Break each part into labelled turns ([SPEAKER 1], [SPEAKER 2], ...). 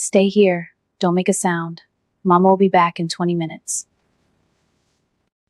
[SPEAKER 1] Stay here. Don't make a sound. Mama will be back in 20 minutes.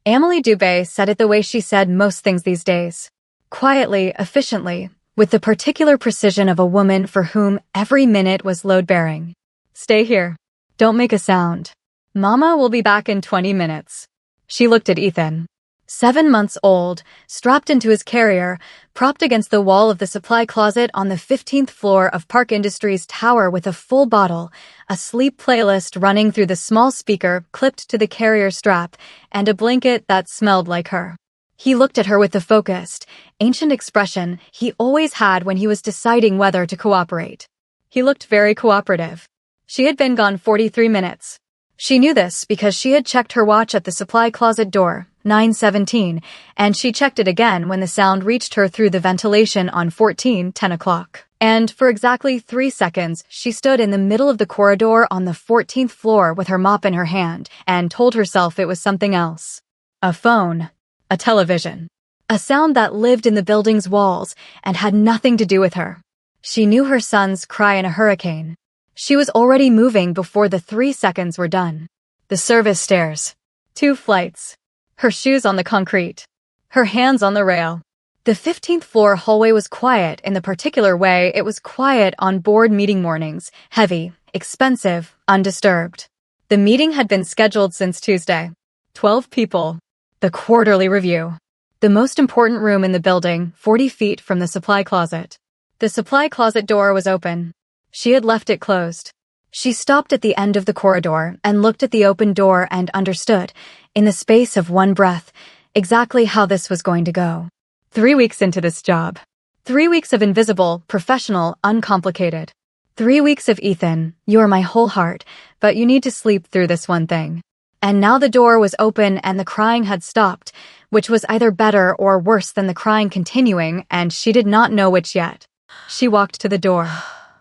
[SPEAKER 2] Amelie Dubé said it the way she said most things these days. Quietly, efficiently, with the particular precision of a woman for whom every minute was load-bearing. Stay here. Don't make a sound. Mama will be back in 20 minutes. She looked at Ethan. 7 months old, strapped into his carrier, propped against the wall of the supply closet on the 15th floor of Park Industries tower with a full bottle, a sleep playlist running through the small speaker clipped to the carrier strap, and a blanket that smelled like her. He looked at her with the focused, ancient expression he always had when he was deciding whether to cooperate. He looked very cooperative. She had been gone 43 minutes. She knew this because she had checked her watch at the supply closet door, 9:17, and she checked it again when the sound reached her through the ventilation on 10 o'clock. And for exactly 3 seconds, she stood in the middle of the corridor on the 14th floor with her mop in her hand and told herself it was something else. A phone. A television. A sound that lived in the building's walls and had nothing to do with her. She knew her son's cry in a hurricane. She was already moving before the 3 seconds were done. The service stairs. 2 flights. Her shoes on the concrete. Her hands on the rail. The 15th floor hallway was quiet in the particular way it was quiet on board meeting mornings, heavy, expensive, undisturbed. The meeting had been scheduled since Tuesday. 12 people. The quarterly review. The most important room in the building, 40 feet from the supply closet. The supply closet door was open. She had left it closed. She stopped at the end of the corridor and looked at the open door and understood, in the space of one breath, exactly how this was going to go. 3 weeks into this job. 3 weeks of invisible, professional, uncomplicated. 3 weeks of Ethan, you are my whole heart, but you need to sleep through this one thing. And now the door was open and the crying had stopped, which was either better or worse than the crying continuing, and she did not know which yet. She walked to the door.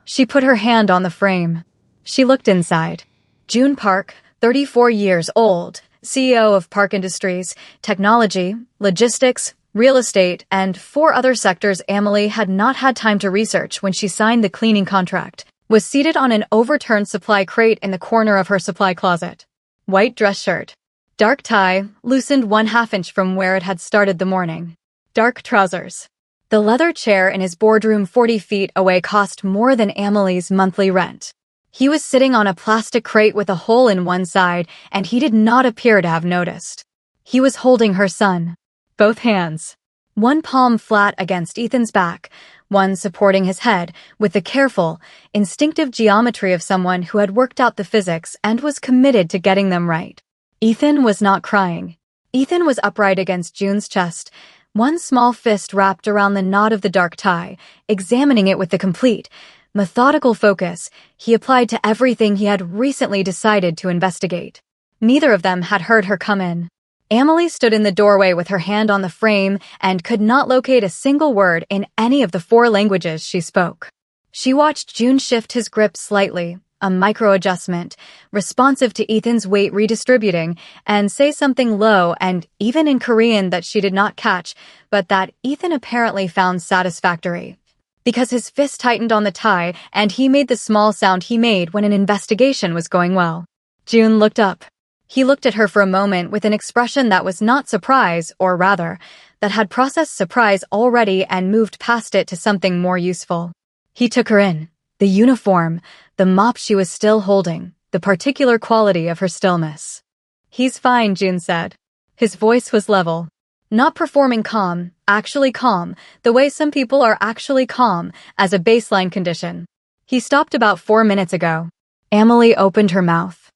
[SPEAKER 2] She put her hand on the frame. She looked inside. June Park, 34 years old, CEO of Park Industries, technology, logistics, real estate, and 4 other sectors Amelie had not had time to research when she signed the cleaning contract, was seated on an overturned supply crate in the corner of her supply closet. White dress shirt. Dark tie, loosened 1/2 inch from where it had started the morning. Dark trousers. The leather chair in his boardroom 40 feet away cost more than Amelie's monthly rent. He was sitting on a plastic crate with a hole in one side, and he did not appear to have noticed. He was holding her son. Both hands. One palm flat against Ethan's back, one supporting his head, with the careful, instinctive geometry of someone who had worked out the physics and was committed to getting them right. Ethan was not crying. Ethan was upright against June's chest, one small fist wrapped around the knot of the dark tie, examining it with the complete, methodical focus he applied to everything he had recently decided to investigate. Neither of them had heard her come in. Amelie stood in the doorway with her hand on the frame and could not locate a single word in any of the 4 languages she spoke. She watched June shift his grip slightly, a micro-adjustment, responsive to Ethan's weight redistributing, and say something low and even in Korean that she did not catch, but that Ethan apparently found satisfactory. Because his fist tightened on the tie and he made the small sound he made when an investigation was going well. June looked up. He looked at her for a moment with an expression that was not surprise, or rather, that had processed surprise already and moved past it to something more useful. He took her in. The uniform, the mop she was still holding, the particular quality of her stillness. He's fine, June said. His voice was level. Not performing calm, actually calm, the way some people are actually calm, as a baseline condition. He stopped about 4 minutes ago. Amelie opened her mouth.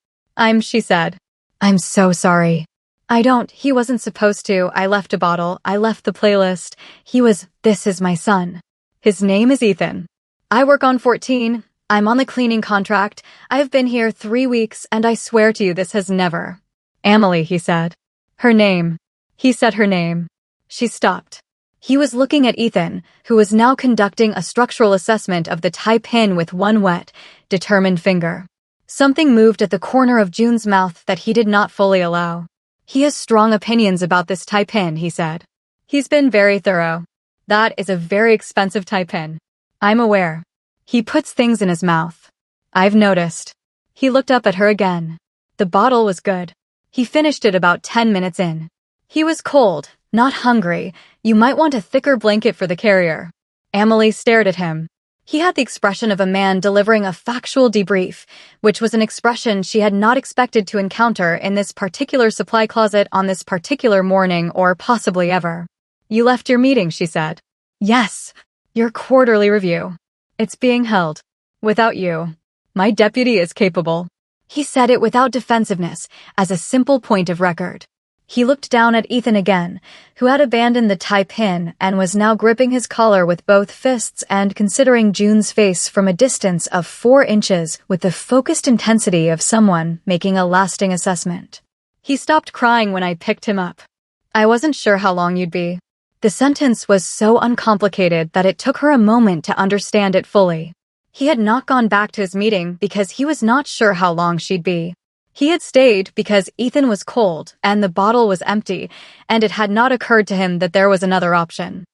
[SPEAKER 2] She said. I'm so sorry. He wasn't supposed to. I left a bottle. I left the playlist. This is my son. His name is Ethan. I work on 14. I'm on the cleaning contract. I've been here 3 weeks, and I swear to you this has never. Amelie, he said. Her name. He said her name. She stopped. He was looking at Ethan, who was now conducting a structural assessment of the tie pin with one wet, determined finger. Something moved at the corner of June's mouth that he did not fully allow. He has strong opinions about this tie pin, he said. He's been very thorough. That is a very expensive tie pin. I'm aware. He puts things in his mouth. I've noticed. He looked up at her again. The bottle was good. He finished it about 10 minutes in. He was cold, not hungry. You might want a thicker blanket for the carrier. Emily stared at him. He had the expression of a man delivering a factual debrief, which was an expression she had not expected to encounter in this particular supply closet on this particular morning or possibly ever. You left your meeting, she said. Yes, your quarterly review. It's being held. Without you. My deputy is capable. He said it without defensiveness, as a simple point of record. He looked down at Ethan again, who had abandoned the tie pin and was now gripping his collar with both fists and considering June's face from a distance of 4 inches with the focused intensity of someone making a lasting assessment. He stopped crying when I picked him up. I wasn't sure how long you'd be. The sentence was so uncomplicated that it took her a moment to understand it fully. He had not gone back to his meeting because he was not sure how long she'd be. He had stayed because Ethan was cold and the bottle was empty, and it had not occurred to him that there was another option.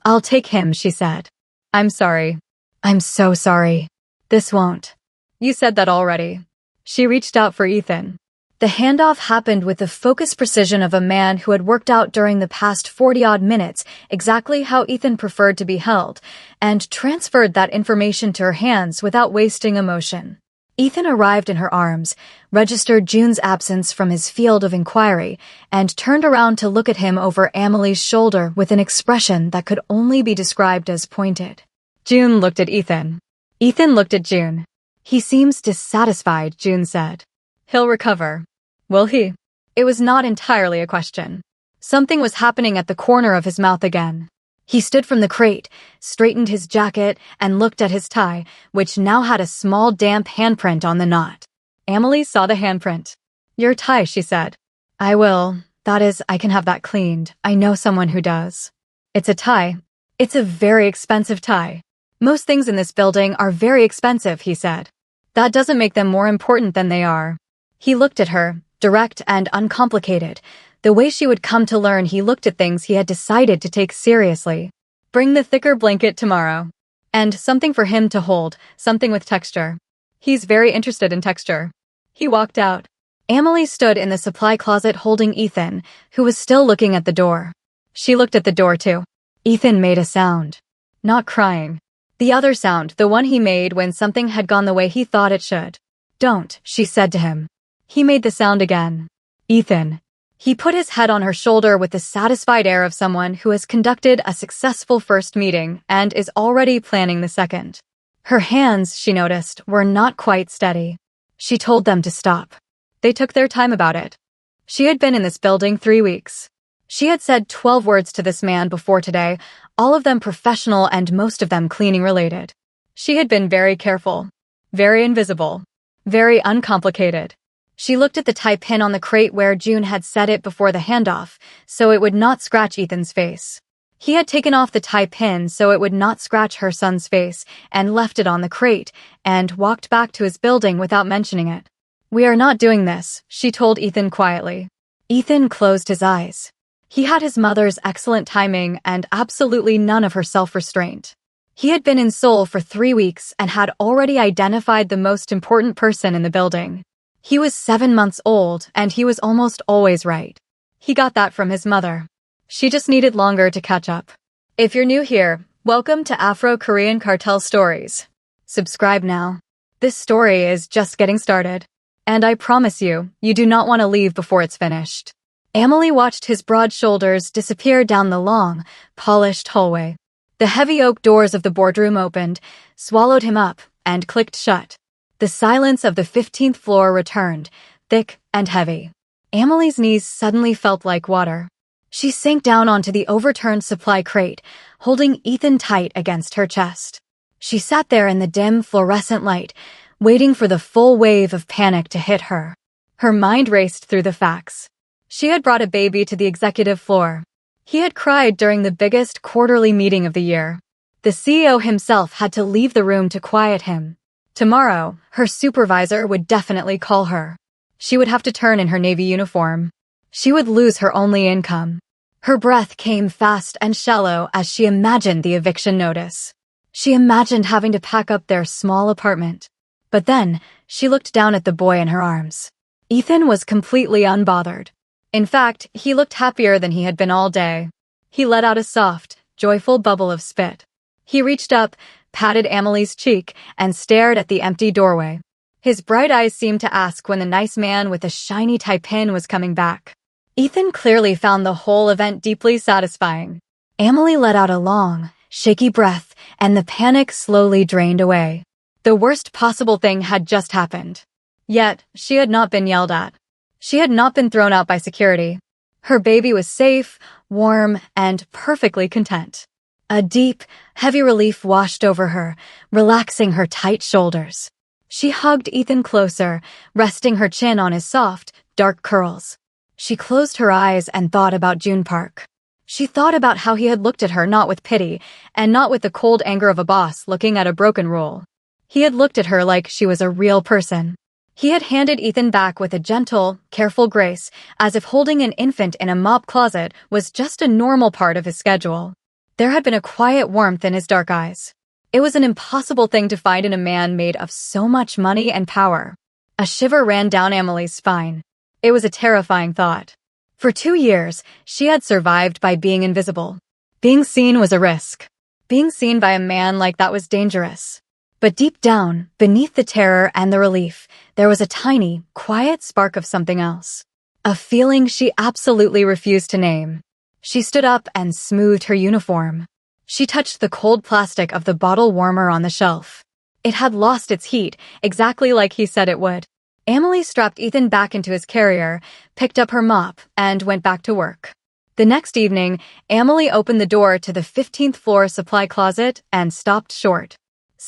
[SPEAKER 2] I'll take him, she said. I'm sorry. I'm so sorry. This won't. You said that already. She reached out for Ethan. The handoff happened with the focused precision of a man who had worked out during the past 40-odd minutes exactly how Ethan preferred to be held, and transferred that information to her hands without wasting emotion. Ethan arrived in her arms, registered June's absence from his field of inquiry, and turned around to look at him over Emily's shoulder with an expression that could only be described as pointed. June looked at Ethan. Ethan looked at June. He seems dissatisfied, June said. He'll recover. Will he? It was not entirely a question. Something was happening at the corner of his mouth again. He stood from the crate, straightened his jacket, and looked at his tie, which now had a small damp handprint on the knot. Emily saw the handprint. Your tie, she said. I will. That is, I can have that cleaned. I know someone who does. It's a tie. It's a very expensive tie. Most things in this building are very expensive, he said. That doesn't make them more important than they are. He looked at her, direct and uncomplicated, the way she would come to learn he looked at things he had decided to take seriously. Bring the thicker blanket tomorrow. And something for him to hold, something with texture. He's very interested in texture. He walked out. Emily stood in the supply closet holding Ethan, who was still looking at the door. She looked at the door too. Ethan made a sound. Not crying. The other sound, the one he made when something had gone the way he thought it should. Don't, she said to him. He made the sound again. Ethan. He put his head on her shoulder with the satisfied air of someone who has conducted a successful first meeting and is already planning the second. Her hands, she noticed, were not quite steady. She told them to stop. They took their time about it. She had been in this building 3 weeks. She had said 12 words to this man before today, all of them professional and most of them cleaning related. She had been very careful, very invisible, very uncomplicated. She looked at the tie pin on the crate where June had set it before the handoff, so it would not scratch Ethan's face. He had taken off the tie pin so it would not scratch her son's face, and left it on the crate, and walked back to his building without mentioning it. We are not doing this, she told Ethan quietly. Ethan closed his eyes. He had his mother's excellent timing and absolutely none of her self-restraint. He had been in Seoul for 3 weeks and had already identified the most important person in the building. He was 7 months old, and he was almost always right. He got that from his mother. She just needed longer to catch up. If you're new here, welcome to Afro-Korean Cartel Stories. Subscribe now. This story is just getting started. And I promise you, you do not want to leave before it's finished. Emily watched his broad shoulders disappear down the long, polished hallway. The heavy oak doors of the boardroom opened, swallowed him up, and clicked shut. The silence of the 15th floor returned, thick and heavy. Emily's knees suddenly felt like water. She sank down onto the overturned supply crate, holding Ethan tight against her chest. She sat there in the dim fluorescent light, waiting for the full wave of panic to hit her. Her mind raced through the facts. She had brought a baby to the executive floor. He had cried during the biggest quarterly meeting of the year. The CEO himself had to leave the room to quiet him. Tomorrow, her supervisor would definitely call her. She would have to turn in her Navy uniform. She would lose her only income. Her breath came fast and shallow as she imagined the eviction notice. She imagined having to pack up their small apartment. But then, she looked down at the boy in her arms. Ethan was completely unbothered. In fact, he looked happier than he had been all day. He let out a soft, joyful bubble of spit. He reached up, patted Amelie's cheek, and stared at the empty doorway. His bright eyes seemed to ask when the nice man with the shiny tie pin was coming back. Ethan clearly found the whole event deeply satisfying. Amelie let out a long, shaky breath, and the panic slowly drained away. The worst possible thing had just happened. Yet, she had not been yelled at. She had not been thrown out by security. Her baby was safe, warm, and perfectly content. A deep, heavy relief washed over her, relaxing her tight shoulders. She hugged Ethan closer, resting her chin on his soft, dark curls. She closed her eyes and thought about June Park. She thought about how he had looked at her not with pity, and not with the cold anger of a boss looking at a broken rule. He had looked at her like she was a real person. He had handed Ethan back with a gentle, careful grace, as if holding an infant in a mop closet was just a normal part of his schedule. There had been a quiet warmth in his dark eyes. It was an impossible thing to find in a man made of so much money and power. A shiver ran down Amelie's spine. It was a terrifying thought. For 2 years, she had survived by being invisible. Being seen was a risk. Being seen by a man like that was dangerous. But deep down, beneath the terror and the relief, there was a tiny, quiet spark of something else. A feeling she absolutely refused to name. She stood up and smoothed her uniform. She touched the cold plastic of the bottle warmer on the shelf. It had lost its heat, exactly like he said it would. Amelie strapped Ethan back into his carrier, picked up her mop, and went back to work. The next evening, Amelie opened the door to the 15th floor supply closet and stopped short.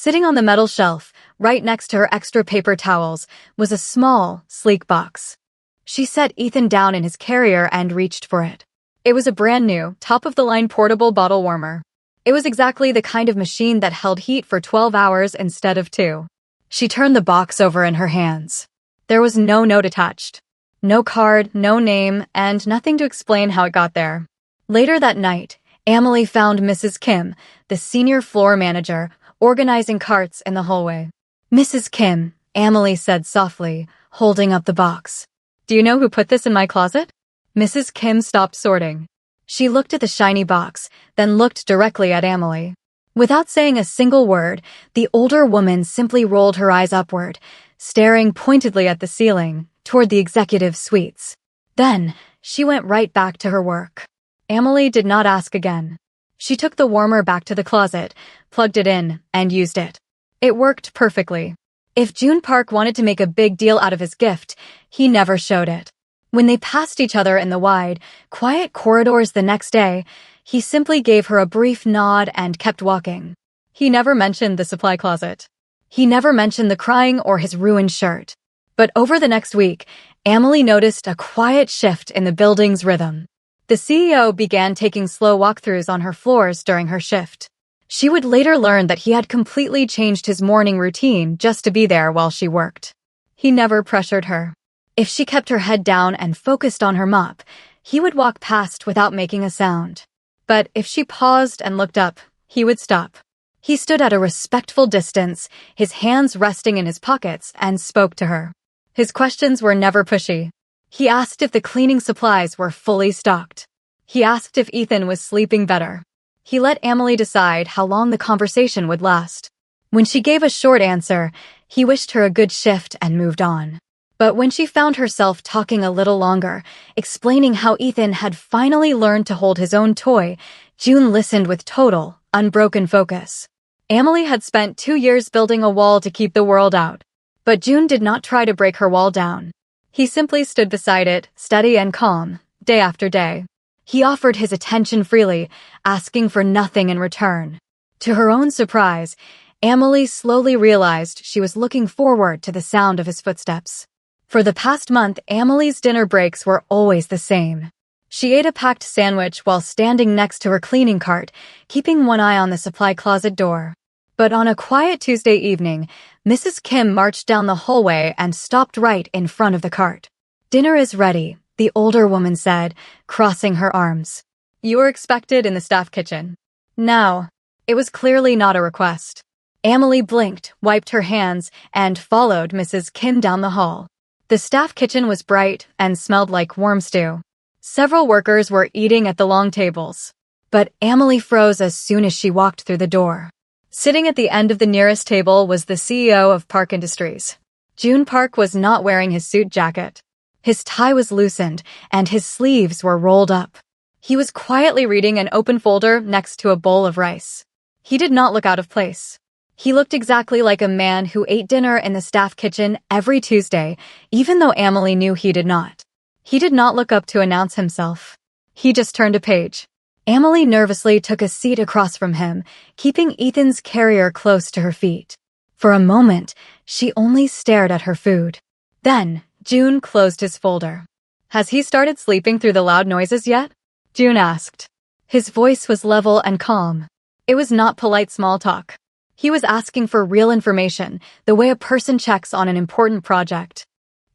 [SPEAKER 2] Sitting on the metal shelf, right next to her extra paper towels, was a small, sleek box. She set Ethan down in his carrier and reached for it. It was a brand new, top-of-the-line portable bottle warmer. It was exactly the kind of machine that held heat for 12 hours instead of 2. She turned the box over in her hands. There was no note attached. No card, no name, and nothing to explain how it got there. Later that night, Amelie found Mrs. Kim, the senior floor manager, organizing carts in the hallway. "Mrs. Kim," Amelie said softly, holding up the box. "Do you know who put this in my closet?" Mrs. Kim stopped sorting. She looked at the shiny box, then looked directly at Amelie. Without saying a single word, the older woman simply rolled her eyes upward, staring pointedly at the ceiling, toward the executive suites. Then, she went right back to her work. Amelie did not ask again. She took the warmer back to the closet, plugged it in, and used it. It worked perfectly. If June Park wanted to make a big deal out of his gift, he never showed it. When they passed each other in the wide, quiet corridors the next day, he simply gave her a brief nod and kept walking. He never mentioned the supply closet. He never mentioned the crying or his ruined shirt. But over the next week, Amelie noticed a quiet shift in the building's rhythm. The CEO began taking slow walkthroughs on her floors during her shift. She would later learn that he had completely changed his morning routine just to be there while she worked. He never pressured her. If she kept her head down and focused on her mop, he would walk past without making a sound. But if she paused and looked up, he would stop. He stood at a respectful distance, his hands resting in his pockets, and spoke to her. His questions were never pushy. He asked if the cleaning supplies were fully stocked. He asked if Ethan was sleeping better. He let Amelie decide how long the conversation would last. When she gave a short answer, he wished her a good shift and moved on. But when she found herself talking a little longer, explaining how Ethan had finally learned to hold his own toy, June listened with total, unbroken focus. Amelie had spent 2 years building a wall to keep the world out. But June did not try to break her wall down. He simply stood beside it, steady and calm, day after day. He offered his attention freely, asking for nothing in return. To her own surprise, Amelie slowly realized she was looking forward to the sound of his footsteps. For the past month, Amelie's dinner breaks were always the same. She ate a packed sandwich while standing next to her cleaning cart, keeping one eye on the supply closet door. But on a quiet Tuesday evening, Mrs. Kim marched down the hallway and stopped right in front of the cart. "Dinner is ready," the older woman said, crossing her arms. "You are expected in the staff kitchen." Now, it was clearly not a request. Emily blinked, wiped her hands, and followed Mrs. Kim down the hall. The staff kitchen was bright and smelled like warm stew. Several workers were eating at the long tables. But Emily froze as soon as she walked through the door. Sitting at the end of the nearest table was the CEO of Park Industries. June Park was not wearing his suit jacket. His tie was loosened, and his sleeves were rolled up. He was quietly reading an open folder next to a bowl of rice. He did not look out of place. He looked exactly like a man who ate dinner in the staff kitchen every Tuesday, even though Emily knew he did not. He did not look up to announce himself. He just turned a page. Emily nervously took a seat across from him, keeping Ethan's carrier close to her feet. For a moment, she only stared at her food. Then, June closed his folder. "Has he started sleeping through the loud noises yet?" June asked. His voice was level and calm. It was not polite small talk. He was asking for real information, the way a person checks on an important project.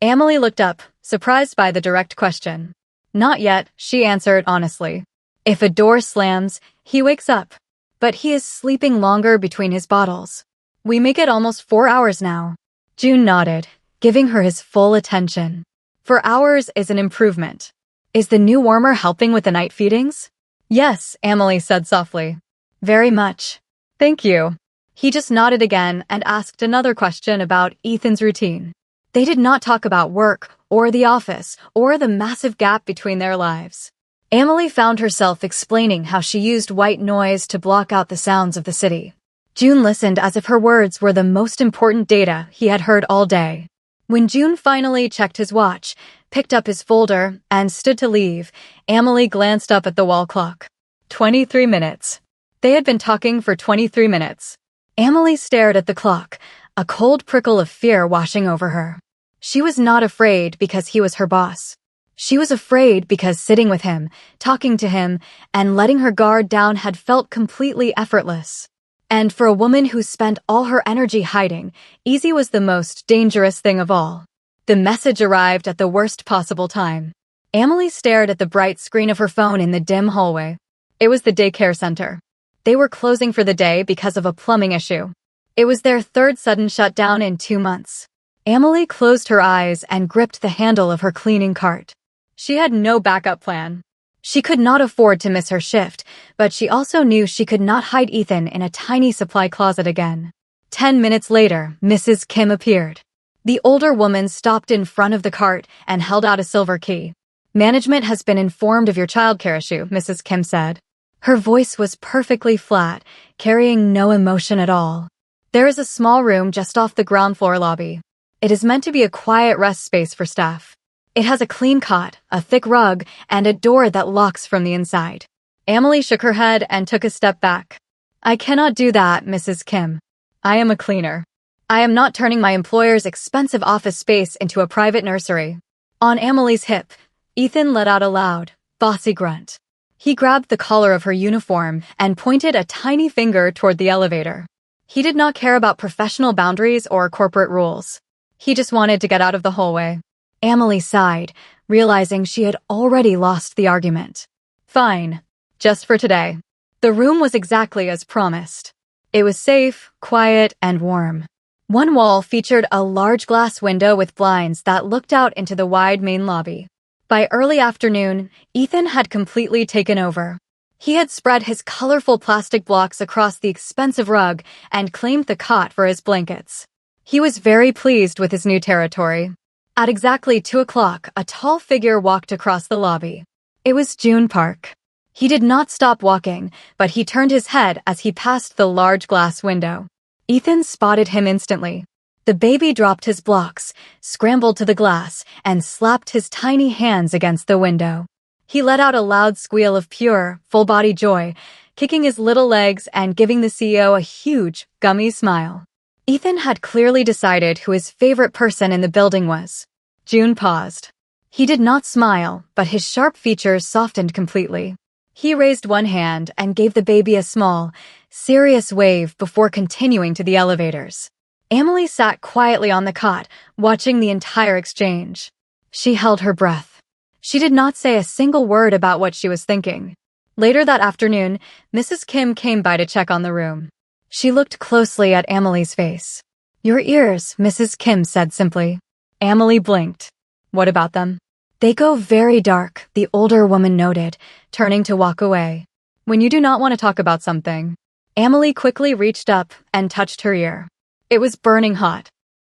[SPEAKER 2] Emily looked up, surprised by the direct question. "Not yet," she answered honestly. "If a door slams, he wakes up. But he is sleeping longer between his bottles. We make it almost 4 hours now." June nodded, giving her his full attention. 4 hours is an improvement. "Is the new warmer helping with the night feedings?" "Yes," Emily said softly. "Very much. Thank you." He just nodded again and asked another question about Ethan's routine. They did not talk about work or the office or the massive gap between their lives. Emily found herself explaining how she used white noise to block out the sounds of the city. June listened as if her words were the most important data he had heard all day. When June finally checked his watch, picked up his folder, and stood to leave, Emily glanced up at the wall clock. 23 minutes. They had been talking for 23 minutes. Emily stared at the clock, a cold prickle of fear washing over her. She was not afraid because he was her boss. She was afraid because sitting with him, talking to him, and letting her guard down had felt completely effortless. And for a woman who spent all her energy hiding, easy was the most dangerous thing of all. The message arrived at the worst possible time. Emily stared at the bright screen of her phone in the dim hallway. It was the daycare center. They were closing for the day because of a plumbing issue. It was their third sudden shutdown in 2 months. Emily closed her eyes and gripped the handle of her cleaning cart. She had no backup plan. She could not afford to miss her shift, but she also knew she could not hide Ethan in a tiny supply closet again. 10 minutes later, Mrs. Kim appeared. The older woman stopped in front of the cart and held out a silver key. "Management has been informed of your childcare issue," Mrs. Kim said. Her voice was perfectly flat, carrying no emotion at all. "There is a small room just off the ground floor lobby. It is meant to be a quiet rest space for staff. It has a clean cot, a thick rug, and a door that locks from the inside." Emily shook her head and took a step back. "I cannot do that, Mrs. Kim. I am a cleaner. I am not turning my employer's expensive office space into a private nursery." On Emily's hip, Ethan let out a loud, bossy grunt. He grabbed the collar of her uniform and pointed a tiny finger toward the elevator. He did not care about professional boundaries or corporate rules. He just wanted to get out of the hallway. Emily sighed, realizing she had already lost the argument. "Fine. Just for today." The room was exactly as promised. It was safe, quiet, and warm. One wall featured a large glass window with blinds that looked out into the wide main lobby. By early afternoon, Ethan had completely taken over. He had spread his colorful plastic blocks across the expensive rug and claimed the cot for his blankets. He was very pleased with his new territory. At exactly 2 o'clock, a tall figure walked across the lobby. It was June Park. He did not stop walking, but he turned his head as he passed the large glass window. Ethan spotted him instantly. The baby dropped his blocks, scrambled to the glass, and slapped his tiny hands against the window. He let out a loud squeal of pure, full-body joy, kicking his little legs and giving the CEO a huge, gummy smile. Ethan had clearly decided who his favorite person in the building was. June paused. He did not smile, but his sharp features softened completely. He raised one hand and gave the baby a small, serious wave before continuing to the elevators. Emily sat quietly on the cot, watching the entire exchange. She held her breath. She did not say a single word about what she was thinking. Later that afternoon, Mrs. Kim came by to check on the room. She looked closely at Emily's face. "Your ears," Mrs. Kim said simply. Emily blinked. "What about them?" "They go very dark," the older woman noted, turning to walk away. "When you do not want to talk about something." Emily quickly reached up and touched her ear. It was burning hot.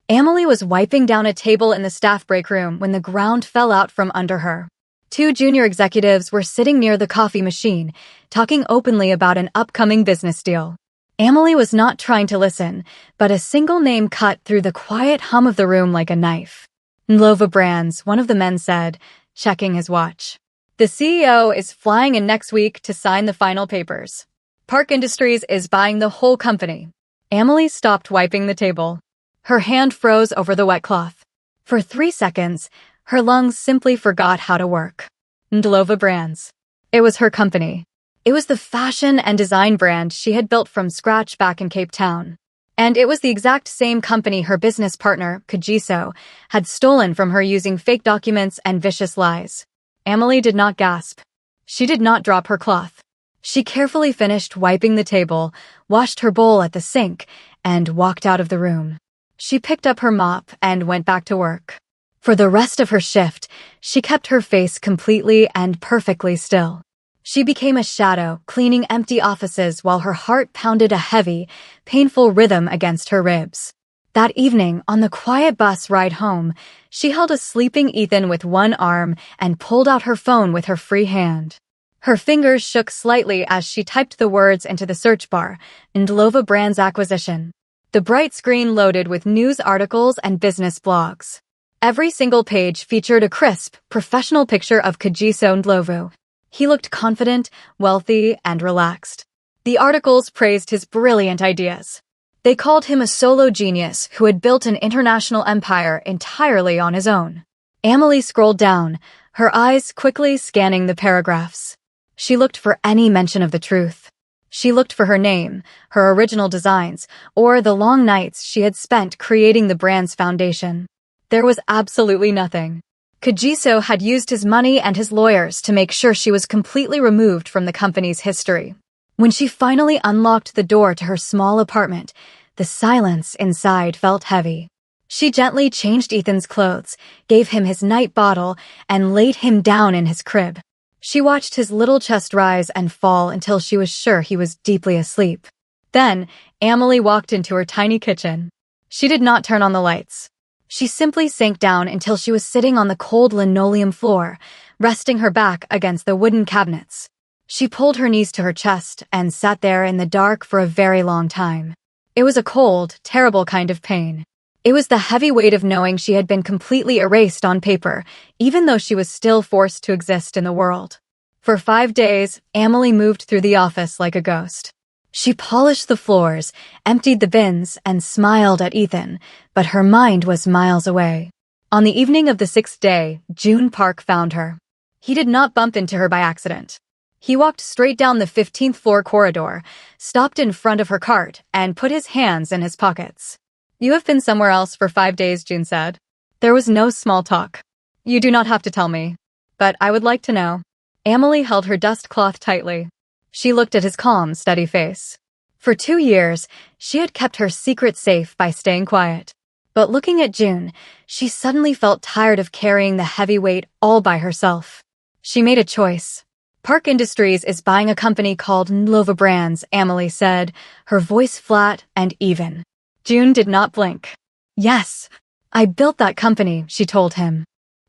[SPEAKER 2] Emily was wiping down a table in the staff break room when the ground fell out from under her. Two junior executives were sitting near the coffee machine, talking openly about an upcoming business deal. Emily was not trying to listen, but a single name cut through the quiet hum of the room like a knife. "Nlova Brands," one of the men said, checking his watch. "The CEO is flying in next week to sign the final papers. Park Industries is buying the whole company." Emily stopped wiping the table. Her hand froze over the wet cloth. For 3 seconds, her lungs simply forgot how to work. Nlova Brands. It was her company. It was the fashion and design brand she had built from scratch back in Cape Town. And it was the exact same company her business partner, Kagiso, had stolen from her using fake documents and vicious lies. Emily did not gasp. She did not drop her cloth. She carefully finished wiping the table, washed her bowl at the sink, and walked out of the room. She picked up her mop and went back to work. For the rest of her shift, she kept her face completely and perfectly still. She became a shadow, cleaning empty offices while her heart pounded a heavy, painful rhythm against her ribs. That evening, on the quiet bus ride home, she held a sleeping Ethan with one arm and pulled out her phone with her free hand. Her fingers shook slightly as she typed the words into the search bar, Nlova Brands acquisition. The bright screen loaded with news articles and business blogs. Every single page featured a crisp, professional picture of Kagiso Ndlovu. He looked confident, wealthy, and relaxed. The articles praised his brilliant ideas. They called him a solo genius who had built an international empire entirely on his own. Emily scrolled down, her eyes quickly scanning the paragraphs. She looked for any mention of the truth. She looked for her name, her original designs, or the long nights she had spent creating the brand's foundation. There was absolutely nothing. Kagiso had used his money and his lawyers to make sure she was completely removed from the company's history. When she finally unlocked the door to her small apartment, the silence inside felt heavy. She gently changed Ethan's clothes, gave him his night bottle, and laid him down in his crib. She watched his little chest rise and fall until she was sure he was deeply asleep. Then, Emily walked into her tiny kitchen. She did not turn on the lights. She simply sank down until she was sitting on the cold linoleum floor, resting her back against the wooden cabinets. She pulled her knees to her chest and sat there in the dark for a very long time. It was a cold, terrible kind of pain. It was the heavy weight of knowing she had been completely erased on paper, even though she was still forced to exist in the world. For 5 days, Emily moved through the office like a ghost. She polished the floors, emptied the bins, and smiled at Ethan, but her mind was miles away. On the evening of the 6th day, June Park found her. He did not bump into her by accident. He walked straight down the 15th floor corridor, stopped in front of her cart, and put his hands in his pockets. "You have been somewhere else for 5 days, June said. There was no small talk. "You do not have to tell me, but I would like to know." Emily held her dust cloth tightly. She looked at his calm, steady face. For 2 years, she had kept her secret safe by staying quiet. But looking at June, she suddenly felt tired of carrying the heavy weight all by herself. She made a choice. "Park Industries is buying a company called Nlova Brands," Emily said, her voice flat and even. June did not blink. "Yes, I built that company," she told him.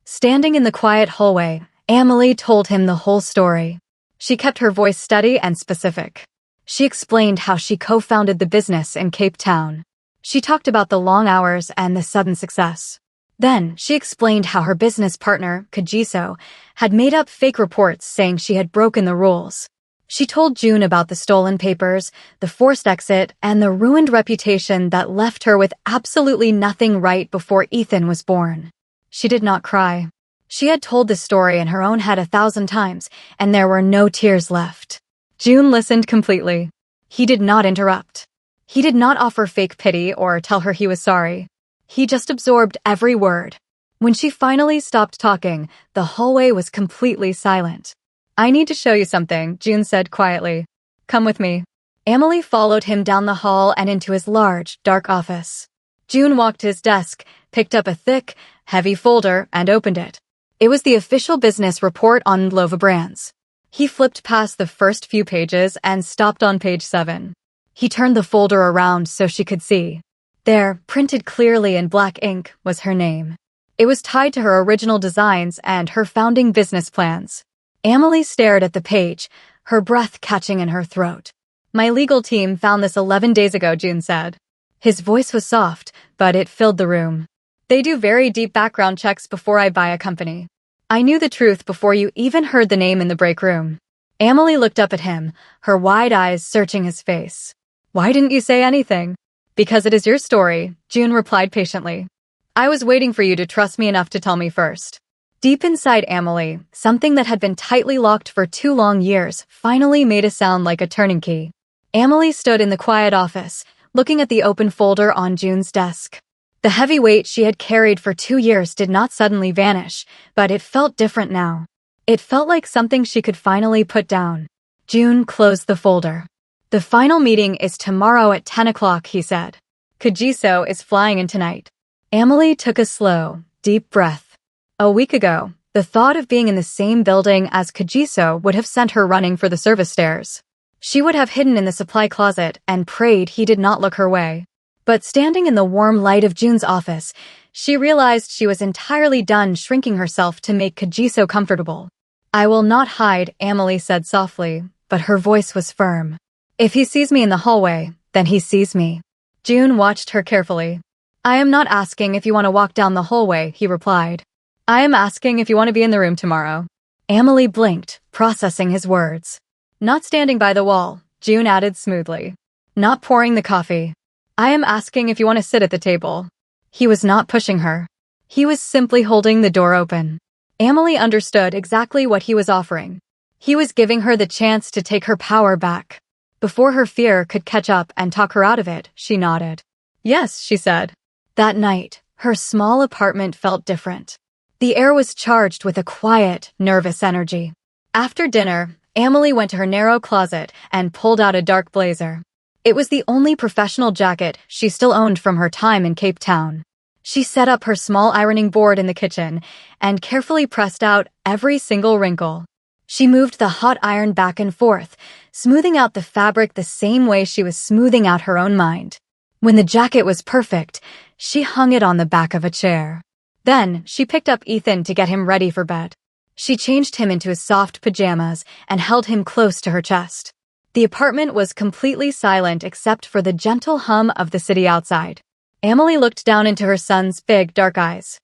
[SPEAKER 2] Standing in the quiet hallway, Emily told him the whole story. She kept her voice steady and specific. She explained how she co-founded the business in Cape Town. She talked about the long hours and the sudden success. Then, she explained how her business partner, Kagiso, had made up fake reports saying she had broken the rules. She told June about the stolen papers, the forced exit, and the ruined reputation that left her with absolutely nothing right before Ethan was born. She did not cry. She had told this story in her own head 1,000 times, and there were no tears left. June listened completely. He did not interrupt. He did not offer fake pity or tell her he was sorry. He just absorbed every word. When she finally stopped talking, the hallway was completely silent. "I need to show you something," June said quietly. "Come with me." Emily followed him down the hall and into his large, dark office. June walked to his desk, picked up a thick, heavy folder, and opened it. It was the official business report on Lova Brands. He flipped past the first few pages and stopped on page 7. He turned the folder around so she could see. There, printed clearly in black ink, was her name. It was tied to her original designs and her founding business plans. Emily stared at the page, her breath catching in her throat. "My legal team found this 11 days ago," June said. His voice was soft, but it filled the room. "They do very deep background checks before I buy a company. I knew the truth before you even heard the name in the break room." Emily looked up at him, her wide eyes searching his face. "Why didn't you say anything?" "Because it is your story," June replied patiently. "I was waiting for you to trust me enough to tell me first." Deep inside Emily, something that had been tightly locked for 2 long years finally made a sound like a turning key. Emily stood in the quiet office, looking at the open folder on June's desk. The heavy weight she had carried for 2 years did not suddenly vanish, but it felt different now. It felt like something she could finally put down. June closed the folder. "The final meeting is tomorrow at 10 o'clock, he said. "Kagiso is flying in tonight." Emily took a slow, deep breath. A week ago, the thought of being in the same building as Kagiso would have sent her running for the service stairs. She would have hidden in the supply closet and prayed he did not look her way. But standing in the warm light of June's office, she realized she was entirely done shrinking herself to make Kagiso comfortable. "I will not hide," Emily said softly, but her voice was firm. "If he sees me in the hallway, then he sees me." June watched her carefully. "I am not asking if you want to walk down the hallway," he replied. "I am asking if you want to be in the room tomorrow." Emily blinked, processing his words. "Not standing by the wall," June added smoothly. "Not pouring the coffee. I am asking if you want to sit at the table." He was not pushing her. He was simply holding the door open. Emily understood exactly what he was offering. He was giving her the chance to take her power back. Before her fear could catch up and talk her out of it, she nodded. "Yes," she said. That night, her small apartment felt different. The air was charged with a quiet, nervous energy. After dinner, Emily went to her narrow closet and pulled out a dark blazer. It was the only professional jacket she still owned from her time in Cape Town. She set up her small ironing board in the kitchen and carefully pressed out every single wrinkle. She moved the hot iron back and forth, smoothing out the fabric the same way she was smoothing out her own mind. When the jacket was perfect, she hung it on the back of a chair. Then, she picked up Ethan to get him ready for bed. She changed him into his soft pajamas and held him close to her chest. The apartment was completely silent except for the gentle hum of the city outside. Emily looked down into her son's big, dark eyes.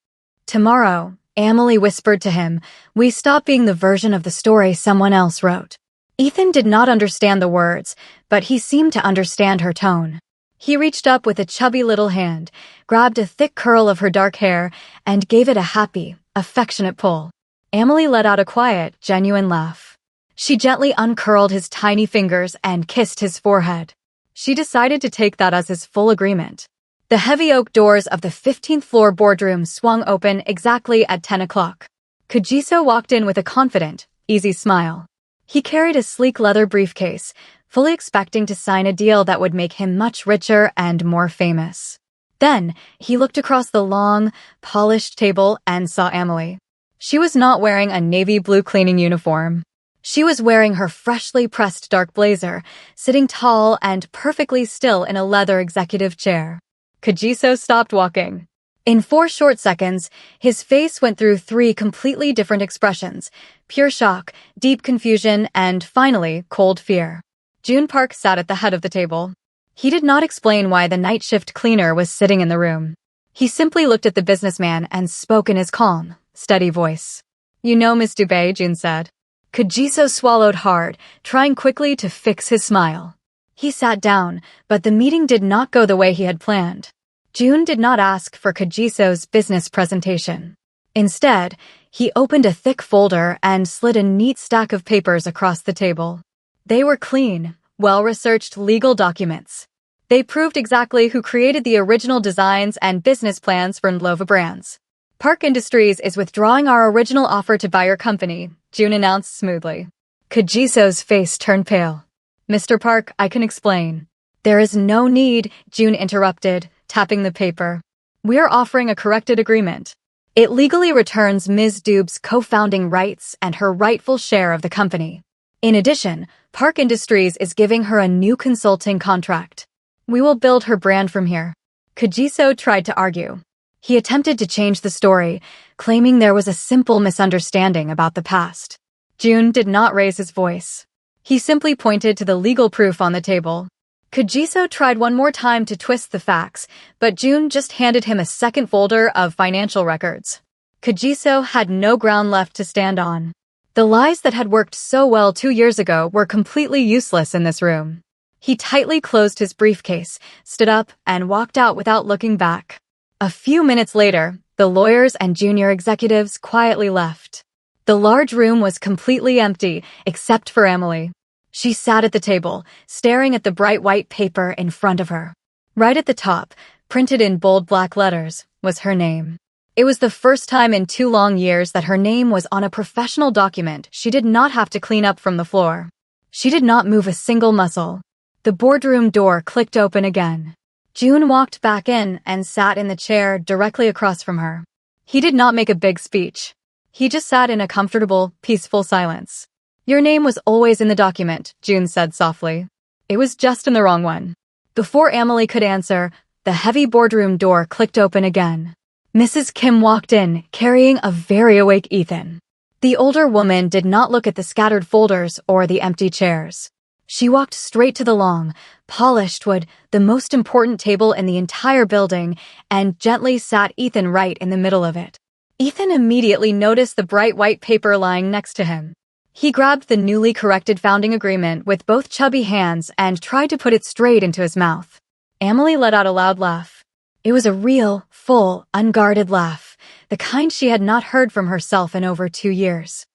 [SPEAKER 2] "Tomorrow," Emily whispered to him, "we stop being the version of the story someone else wrote." Ethan did not understand the words, but he seemed to understand her tone. He reached up with a chubby little hand, grabbed a thick curl of her dark hair, and gave it a happy, affectionate pull. Emily let out a quiet, genuine laugh. She gently uncurled his tiny fingers and kissed his forehead. She decided to take that as his full agreement. The heavy oak doors of the 15th floor boardroom swung open exactly at 10 o'clock. Kagiso walked in with a confident, easy smile. He carried a sleek leather briefcase, fully expecting to sign a deal that would make him much richer and more famous. Then, he looked across the long, polished table and saw Emily. She was not wearing a navy blue cleaning uniform. She was wearing her freshly pressed dark blazer, sitting tall and perfectly still in a leather executive chair. Kagiso stopped walking. In 4 short seconds, his face went through 3 completely different expressions: pure shock, deep confusion, and finally, cold fear. June Park sat at the head of the table. He did not explain why the night shift cleaner was sitting in the room. He simply looked at the businessman and spoke in his calm, steady voice. "You know Miss Dubé," June said. Kagiso swallowed hard, trying quickly to fix his smile. He sat down, but the meeting did not go the way he had planned. June did not ask for Kagiso's business presentation. Instead, he opened a thick folder and slid a neat stack of papers across the table. They were clean, well-researched legal documents. They proved exactly who created the original designs and business plans for Lova Brands. "Park Industries is withdrawing our original offer to buy your company," June announced smoothly. Kagiso's face turned pale. Mr. Park, I can explain. There is no need, June interrupted, tapping the paper. We're offering a corrected agreement. It legally returns Ms. Dube's co-founding rights and her rightful share of the company. In addition, Park Industries is giving her a new consulting contract. We will build her brand from here. Kagiso tried to argue. He attempted to change the story, claiming there was a simple misunderstanding about the past. June did not raise his voice. He simply pointed to the legal proof on the table. Kagiso tried one more time to twist the facts, but June just handed him a second folder of financial records. Kagiso had no ground left to stand on. The lies that had worked so well 2 years ago were completely useless in this room. He tightly closed his briefcase, stood up, and walked out without looking back. A few minutes later, the lawyers and junior executives quietly left. The large room was completely empty, except for Emily. She sat at the table, staring at the bright white paper in front of her. Right at the top, printed in bold black letters, was her name. It was the first time in 2 long years that her name was on a professional document she did not have to clean up from the floor. She did not move a single muscle. The boardroom door clicked open again. June walked back in and sat in the chair directly across from her. He did not make a big speech. He just sat in a comfortable, peaceful silence. Your name was always in the document, June said softly. It was just in the wrong one. Before Emily could answer, the heavy boardroom door clicked open again. Mrs. Kim walked in, carrying a very awake Ethan. The older woman did not look at the scattered folders or the empty chairs. She walked straight to the long, polished wood, the most important table in the entire building, and gently sat Ethan right in the middle of it. Ethan immediately noticed the bright white paper lying next to him. He grabbed the newly corrected founding agreement with both chubby hands and tried to put it straight into his mouth. Emily let out a loud laugh. It was a real, full, unguarded laugh, the kind she had not heard from herself in over 2 years.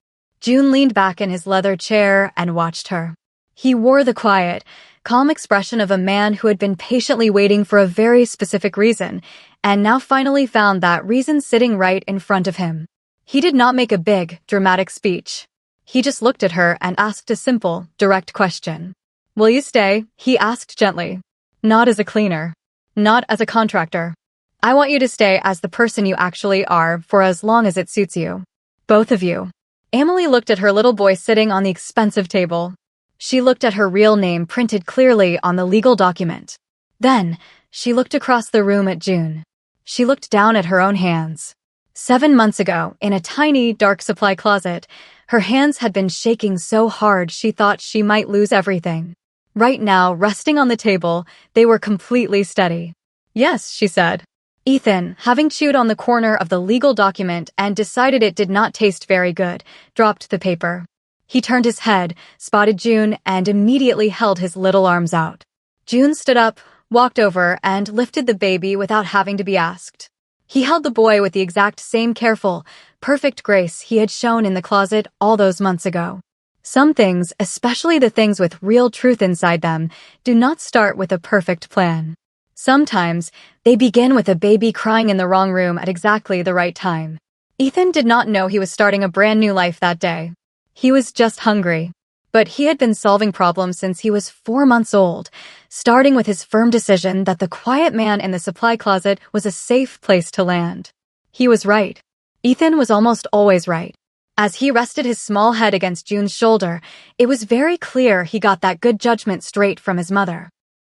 [SPEAKER 2] June leaned back in his leather chair and watched her. He wore the quiet, calm expression of a man who had been patiently waiting for a very specific reason, and now finally found that reason sitting right in front of him. He did not make a big, dramatic speech. He just looked at her and asked a simple, direct question. Will you stay? He asked gently. Not as a cleaner. Not as a contractor. I want you to stay as the person you actually are for as long as it suits you. Both of you. Emily looked at her little boy sitting on the expensive table. She looked at her real name printed clearly on the legal document. Then, she looked across the room at June. She looked down at her own hands. 7 months ago, in a tiny, dark supply closet, her hands had been shaking so hard she thought she might lose everything. Right now, resting on the table, they were completely steady. Yes, she said. Ethan, having chewed on the corner of the legal document and decided it did not taste very good, dropped the paper. He turned his head, spotted June, and immediately held his little arms out. June stood up, walked over, and lifted the baby without having to be asked. He held the boy with the exact same careful, perfect grace he had shown in the closet all those months ago. Some things, especially the things with real truth inside them, do not start with a perfect plan. Sometimes, they begin with a baby crying in the wrong room at exactly the right time. Ethan did not know he was starting a brand new life that day. He was just hungry. But he had been solving problems since he was 4 months old, starting with his firm decision that the quiet man in the supply closet was a safe place to land. He was right. Ethan was almost always right. As he rested his small head against June's shoulder, it was very clear he got that good judgment straight from his mother.